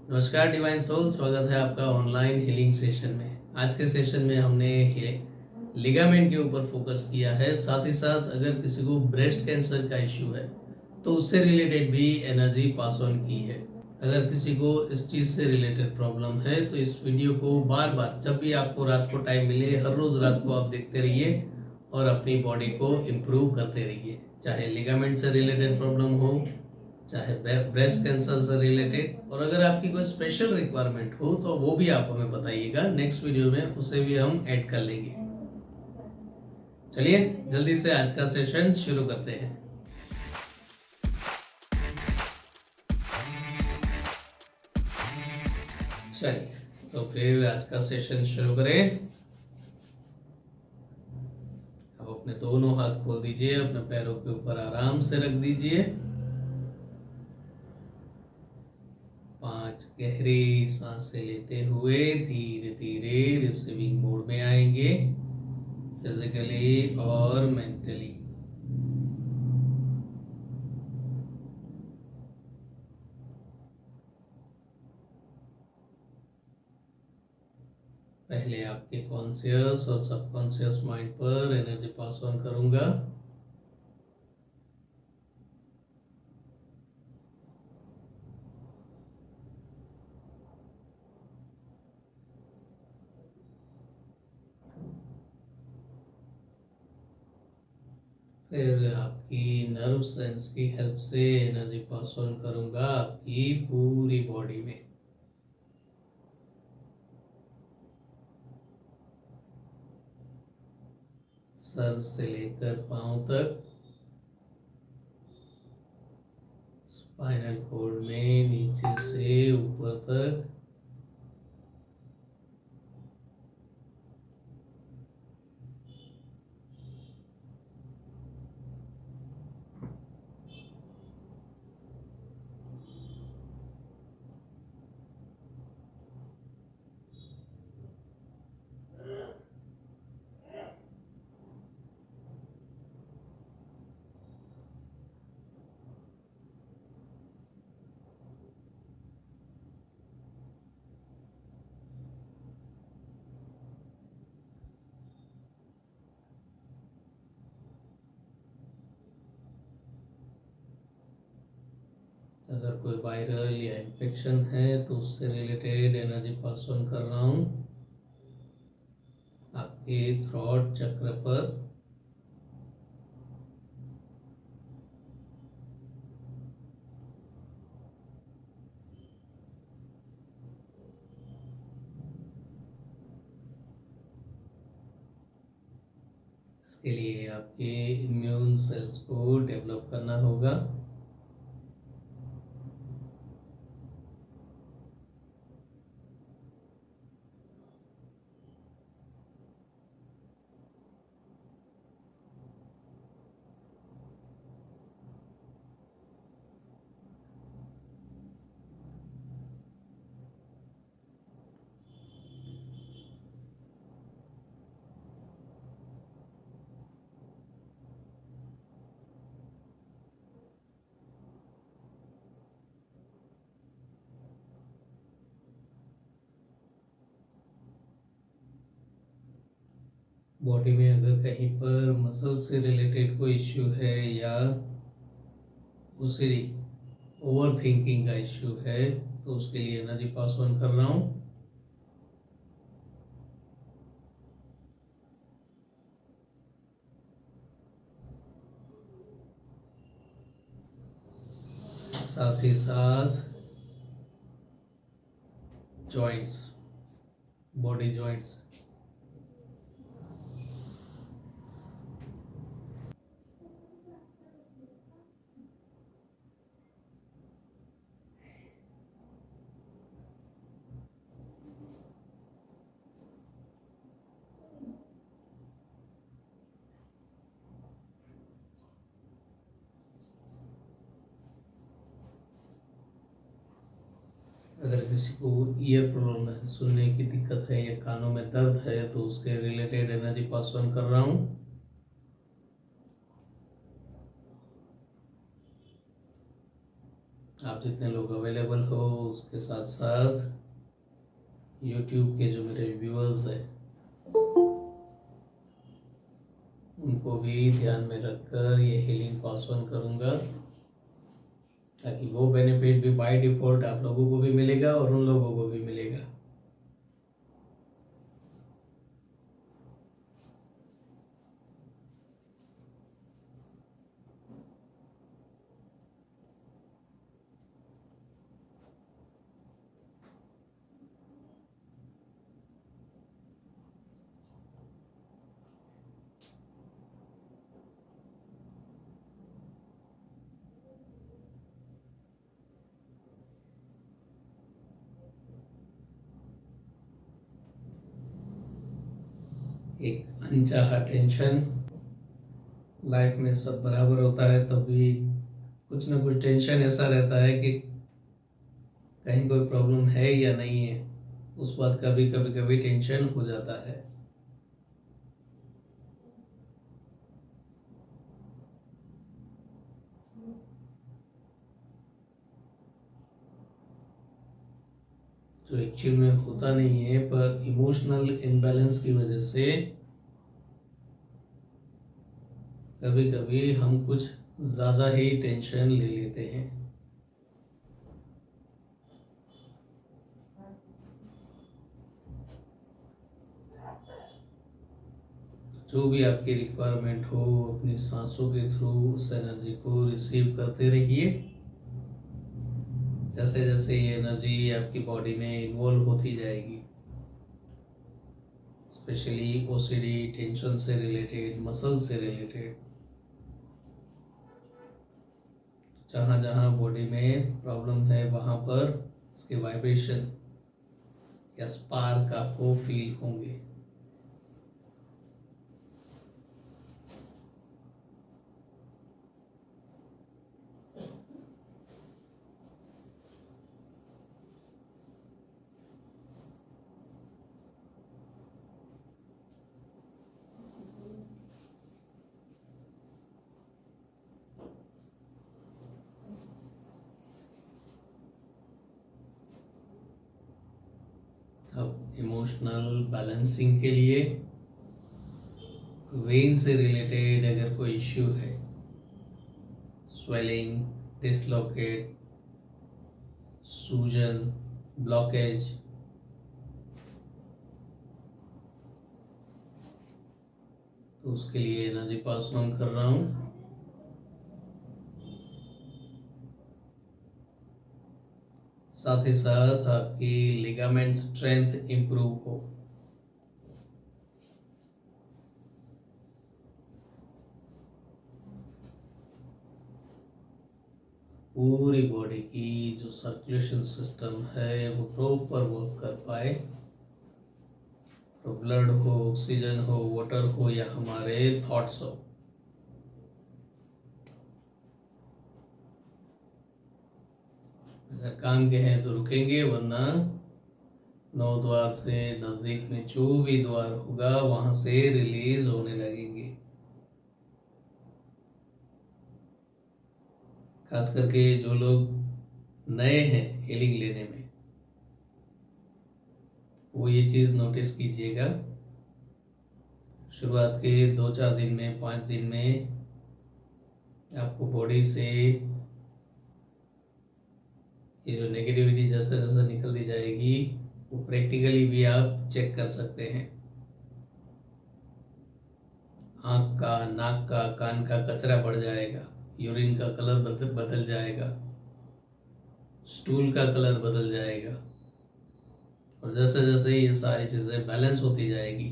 नमस्कार divine soul, स्वागत है आपका ऑनलाइन हीलिंग सेशन में। आज के सेशन में हमने लिगामेंट के ऊपर फोकस किया है। साथ ही साथ अगर किसी को ब्रेस्ट कैंसर का इश्यू है तो उससे रिलेटेड भी एनर्जी पास ऑन की है। अगर किसी को इस चीज़ से रिलेटेड प्रॉब्लम है तो इस वीडियो को बार बार जब भी आपको रात को टाइम मिले, हर रोज़ रात को आप देखते रहिए और अपनी बॉडी को इम्प्रूव करते रहिए। चाहे लिगामेंट से रिलेटेड प्रॉब्लम हो, चाहे ब्रेस्ट कैंसर से रिलेटेड, और अगर आपकी कोई स्पेशल रिक्वायरमेंट हो तो वो भी आप हमें बताइएगा। नेक्स्ट वीडियो में उसे भी हम ऐड कर लेंगे। चलिए जल्दी से आज का सेशन शुरू करते हैं। चलिए तो फिर आज का सेशन शुरू करें। अब अपने दोनों हाथ खोल दीजिए, अपने पैरों के ऊपर आराम से रख दीजिए। 5 गहरी सांसें लेते हुए धीरे धीरे रिसीविंग मोड में आएंगे, फिजिकली और मेंटली। पहले आपके कॉन्शियस और सबकॉन्शियस माइंड पर एनर्जी पास ऑन करूंगा। फिर आपकी नर्व सेंस की हेल्प से एनर्जी पास ऑन करूंगा आपकी पूरी बॉडी में। सर से लेकर पांव तक, स्पाइनल कॉर्ड में नीचे से ऊपर तक, अगर कोई वायरल या इन्फेक्शन है तो उससे रिलेटेड एनर्जी पास ऑन कर रहा हूँ आपके थ्रोट चक्र पर। इसके लिए आपके इम्यून सेल्स को डेवलप करना होगा। बॉडी में अगर कहीं पर मसल से रिलेटेड कोई इश्यू है या उसी ओवर थिंकिंग का इश्यू है तो उसके लिए एनर्जी पास ऑन कर रहा हूँ। साथ ही साथ जॉइंट्स, बॉडी जॉइंट्स, अगर किसी को ईयर प्रॉब्लम है, सुनने की दिक्कत है या कानों में दर्द है तो उसके रिलेटेड एनर्जी पास ऑन कर रहा हूँ। आप जितने लोग अवेलेबल हो उसके साथ साथ यूट्यूब के जो मेरे व्यूअर्स हैं उनको भी ध्यान में रखकर ये हीलिंग पास ऑन करूँगा, ताकि वो बेनिफिट भी बाय डिफ़ॉल्ट आप लोगों को भी मिलेगा और उन लोगों को भी मिलेगा। एक अनचाहा टेंशन, लाइफ में सब बराबर होता है तब भी कुछ ना कुछ टेंशन ऐसा रहता है कि कहीं कोई प्रॉब्लम है या नहीं है, उस बात का भी कभी कभी टेंशन हो जाता है। जो एक्चुअल में होता नहीं है, पर इमोशनल इम्बैलेंस की वजह से कभी कभी हम कुछ ज़्यादा ही टेंशन ले लेते हैं। जो भी आपकी रिक्वायरमेंट हो, अपनी सांसों के थ्रू उस एनर्जी को रिसीव करते रहिए। जैसे जैसे ये एनर्जी आपकी बॉडी में इन्वॉल्व होती जाएगी, स्पेशली ओसीडी, टेंशन से रिलेटेड, मसल से रिलेटेड, जहाँ जहाँ बॉडी में प्रॉब्लम है वहाँ पर इसके वाइब्रेशन या स्पार्क आपको फील होंगे। अब इमोशनल बैलेंसिंग के लिए वेन से रिलेटेड अगर कोई इश्यू है, स्वेलिंग, डिसलोकेट, सूजन, ब्लॉकेज, तो उसके लिए एनर्जी पास ऑन कर रहा हूँ। साथ ही साथ आपकी लिगामेंट स्ट्रेंथ इंप्रूव हो, पूरी बॉडी की जो सर्कुलेशन सिस्टम है वो प्रॉपर वर्क कर पाए। तो ब्लड हो, ऑक्सीजन हो, वाटर हो या हमारे थॉट्स हो, अगर काम के हैं तो रुकेंगे, वरना नौ द्वार से नजदीक में जो भी द्वार होगा वहां से रिलीज होने लगेंगे। खास करके जो लोग नए हैं हीलिंग लेने में, वो ये चीज नोटिस कीजिएगा। शुरुआत के 2-4 दिन में, 5 दिन में आपको बॉडी से ये जो नेगेटिविटी जैसे जैसे निकलती जाएगी वो प्रैक्टिकली भी आप चेक कर सकते हैं। आँख का, नाक का, कान का कचरा बढ़ जाएगा, यूरिन का कलर बदल जाएगा, स्टूल का कलर बदल जाएगा, और जैसे जैसे ये सारी चीज़ें बैलेंस होती जाएगी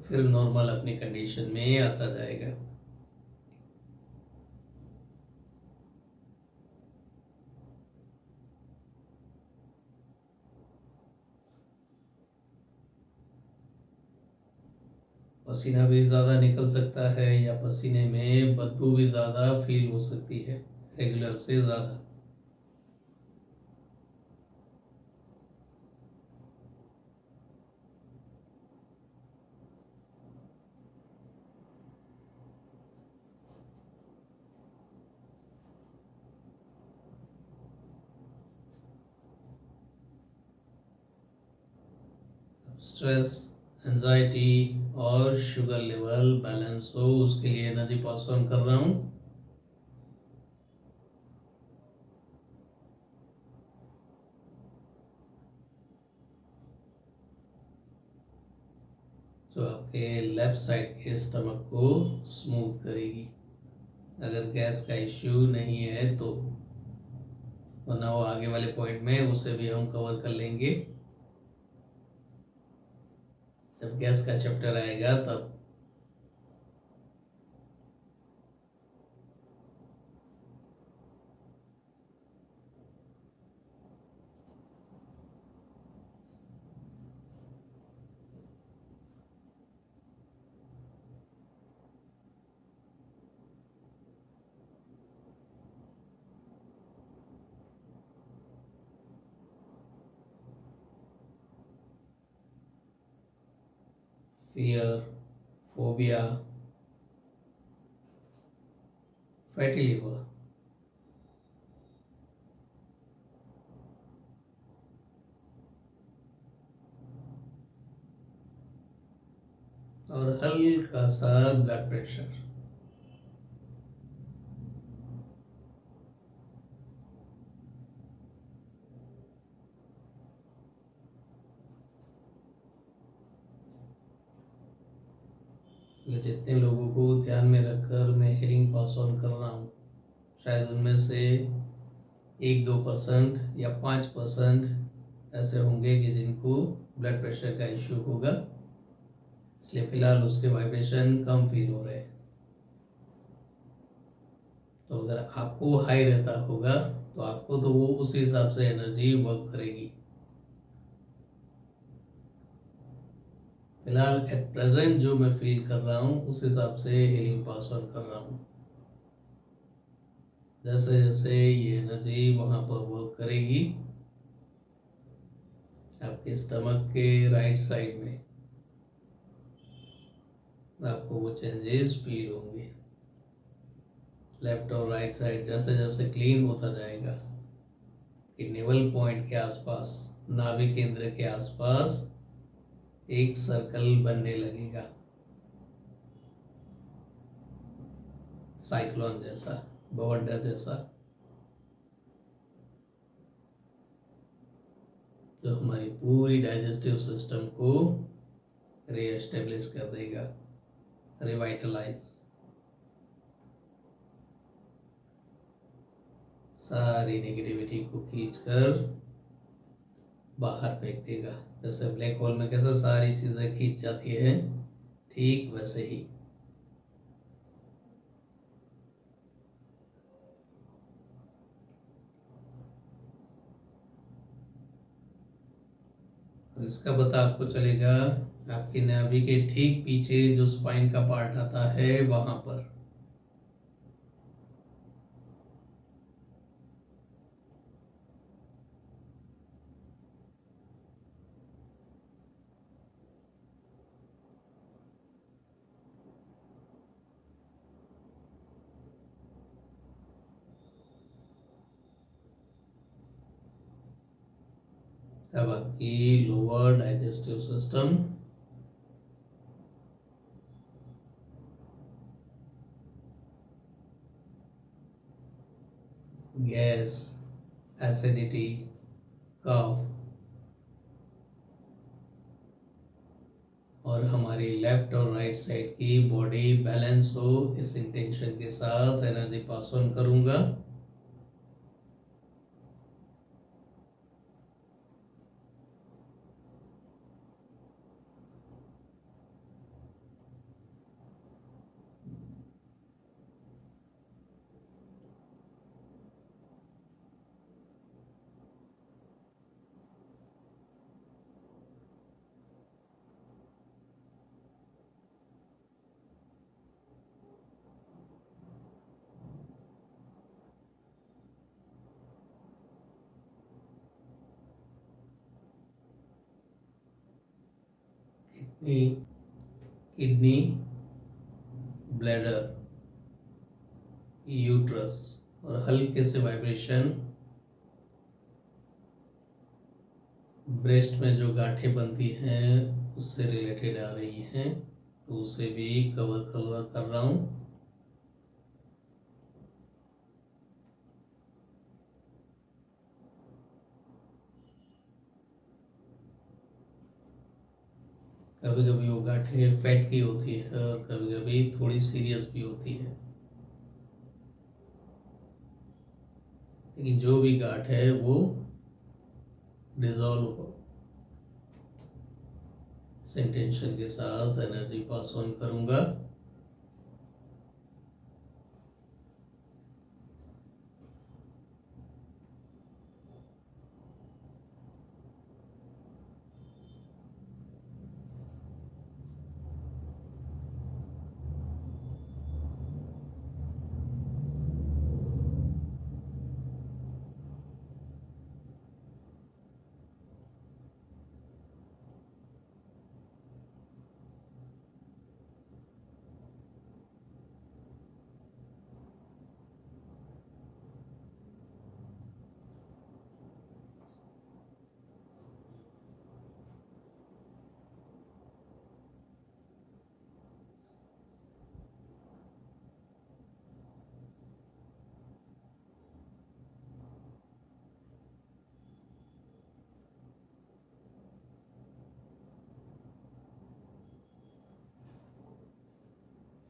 फिर नॉर्मल अपनी कंडीशन में आता जाएगा। पसीना भी ज़्यादा निकल सकता है या पसीने में बदबू भी ज़्यादा फील हो सकती है, रेगुलर से ज़्यादा। स्ट्रेस, एंजाइटी और शुगर लेवल बैलेंस हो, उसके लिए एनर्जी पास ऑन कर रहा हूँ। जो आपके लेफ्ट साइड के स्टमक को स्मूथ करेगी। अगर गैस का इश्यू नहीं है तो, वरना वो आगे वाले पॉइंट में उसे भी हम कवर कर लेंगे जब गैस का चैप्टर आएगा तब। फियर, फोबिया, फैटी लिवर, और हल्का सा ब्लड प्रेशर। ये जितने लोगों को ध्यान में रखकर मैं हीलिंग पास ऑन कर रहा हूँ, शायद उनमें से 1-2% या 5% ऐसे होंगे कि जिनको ब्लड प्रेशर का इश्यू होगा, इसलिए फिलहाल उसके वाइब्रेशन कम फील हो रहे हैं। तो अगर आपको हाई रहता होगा तो आपको तो वो उस हिसाब से एनर्जी वर्क करेगी। फिलहाल एट प्रेजेंट जो मैं फील कर रहा हूँ उस हिसाब से हीलिंग पास ऑन कर रहा हूँ। जैसे जैसे ये एनर्जी वहाँ पर वर्क करेगी आपके स्टमक के राइट साइड में, आपको वो चेंजेस फील होंगे। लेफ्ट और राइट साइड जैसे जैसे क्लीन होता जाएगा कि नेवल पॉइंट के आसपास, नाभि केंद्र के आसपास एक सर्कल बनने लगेगा, साइक्लोन जैसा, बवंडर जैसा, जो हमारी पूरी डाइजेस्टिव सिस्टम को रीएस्टेब्लिश कर देगा, रिवाइटलाइज, सारी नेगेटिविटी को खींचकर बाहर फेंक देगा। जैसे ब्लैक होल में कैसे सारी चीजें खींच जाती है, ठीक वैसे ही। और इसका पता आपको चलेगा आपकी नाभि के ठीक पीछे जो स्पाइन का पार्ट आता है वहां पर। तब आपकी lower digestive system gas, acidity, कफ और हमारी लेफ्ट और राइट साइड की बॉडी बैलेंस हो, इस इंटेंशन के साथ एनर्जी पास ऑन करूंगा। किडनी, ब्लैडर, यूट्रस और हल्के से वाइब्रेशन ब्रेस्ट में जो गांठें बनती हैं उससे रिलेटेड आ रही हैं, तो उसे भी कवर कर रहा हूँ। कभी कभी वो गांठें फैट की होती है और कभी कभी थोड़ी सीरियस भी होती है, लेकिन जो भी गांठ है वो डिजॉल्व हो। इस इंटेंशन के साथ एनर्जी पास ऑन करूंगा।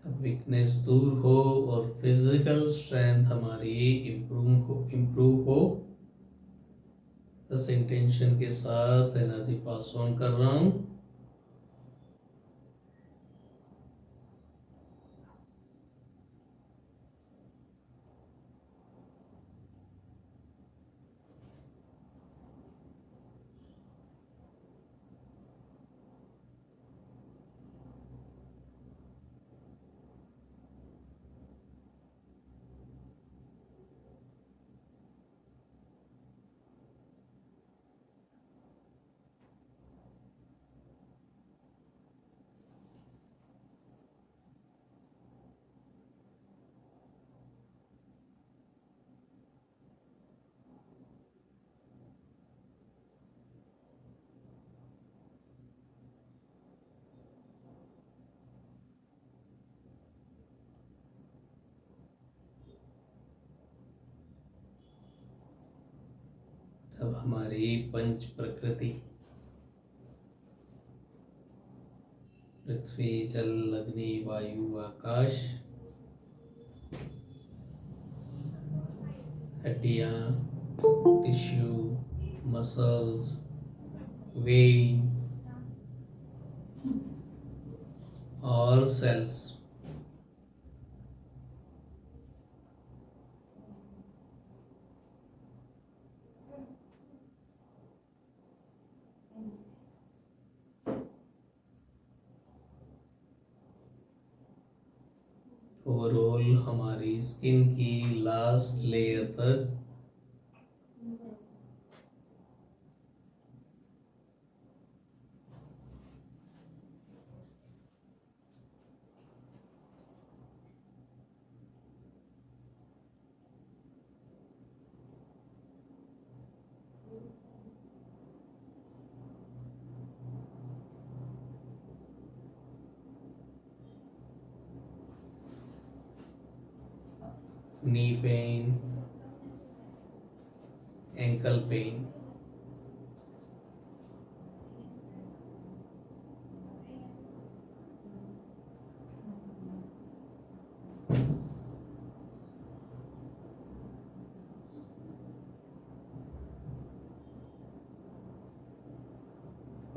वीकनेस दूर हो और फिजिकल स्ट्रेंथ हमारी इम्प्रूव हो। इस इंटेंशन के साथ एनर्जी पास ऑन कर रहा हूँ। अब हमारी पंच प्रकृति पृथ्वी, जल, अग्नि, वायु, आकाश, हड्डियां, टिश्यू, मसल्स, वेन और सेल्स ओवरऑल हमारी स्किन की लास्ट लेयर तक नी पेन, एंकल पेन,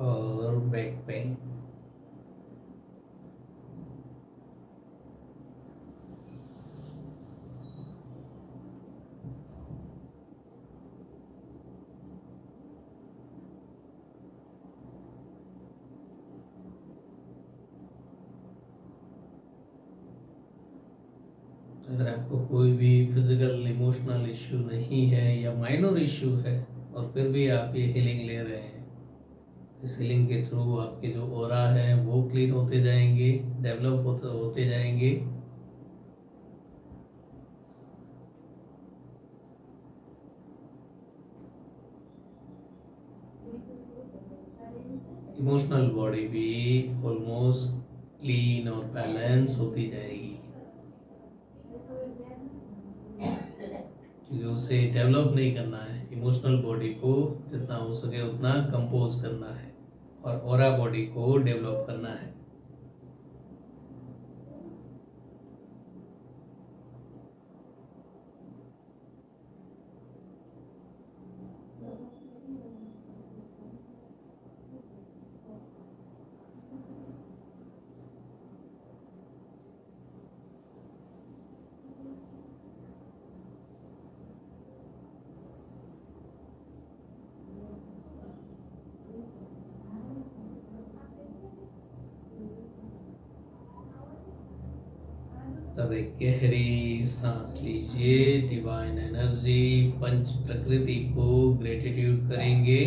और बैक पेन। अगर आपको कोई भी फिजिकल इमोशनल इश्यू नहीं है या माइनर इश्यू है और फिर भी आप ये हीलिंग ले रहे हैं, इस हीलिंग के थ्रू आपके जो ऑरा है वो क्लीन होते जाएंगे, डेवलप होते जाएंगे। इमोशनल बॉडी भी ऑलमोस्ट क्लीन और बैलेंस होती जाएगी, क्योंकि उसे डेवलप नहीं करना है। इमोशनल बॉडी को जितना हो सके उतना कंपोज करना है और ऑरा बॉडी को डेवलप करना है। तब एक गहरी सांस लीजिए, डिवाइन एनर्जी पंच प्रकृति को ग्रेटिट्यूड करेंगे।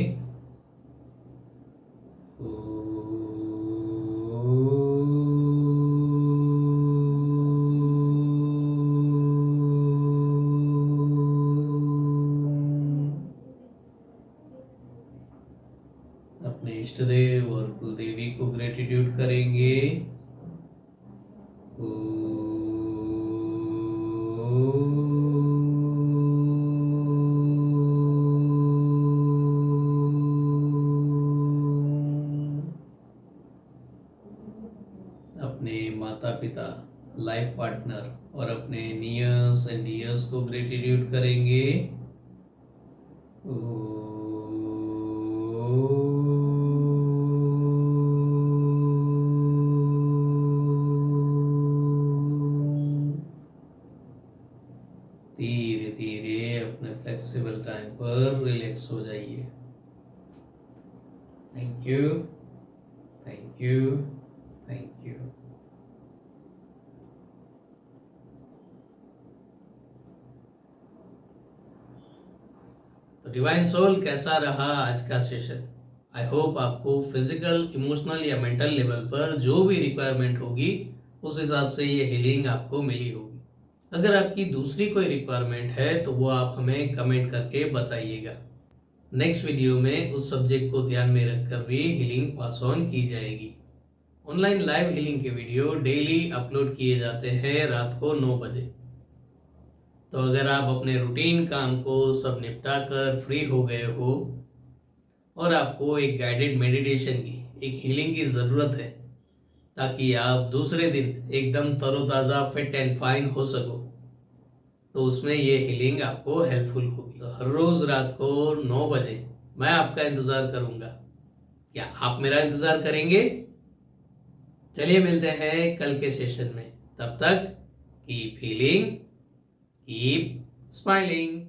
अपने इष्ट देव और कुलदेवी को ग्रेटिट्यूड करेंगे। अपने माता पिता, लाइफ पार्टनर और अपने नियर्स एंड डियर्स को ग्रेटिट्यूड करेंगे। धीरे धीरे अपने फ्लेक्सिबल टाइम पर रिलैक्स हो जाइए। Thank you, thank you, thank you. तो डिवाइन सोल, कैसा रहा आज का सेशन? आई होप आपको फिजिकल, इमोशनल या मेंटल लेवल पर जो भी रिक्वायरमेंट होगी उस हिसाब से ये हीलिंग आपको मिली होगी। अगर आपकी दूसरी कोई रिक्वायरमेंट है तो वो आप हमें कमेंट करके बताइएगा। नेक्स्ट वीडियो में उस सब्जेक्ट को ध्यान में रखकर भी हीलिंग पास ऑन की जाएगी। ऑनलाइन लाइव हीलिंग के वीडियो डेली अपलोड किए जाते हैं रात को 9 बजे। तो अगर आप अपने रूटीन काम को सब निपटा कर फ्री हो गए हो और आपको एक गाइडेड मेडिटेशन की, एक हीलिंग की ज़रूरत है ताकि आप दूसरे दिन एकदम तरोताज़ा, फिट एंड फाइन हो सको, तो उसमें ये हीलिंग आपको हेल्पफुल होगी। तो हर रोज़ रात को 9 बजे मैं आपका इंतज़ार करूँगा। क्या आप मेरा इंतज़ार करेंगे? चलिए मिलते हैं कल के सेशन में। तब तक कीप हीलिंग, कीप स्माइलिंग।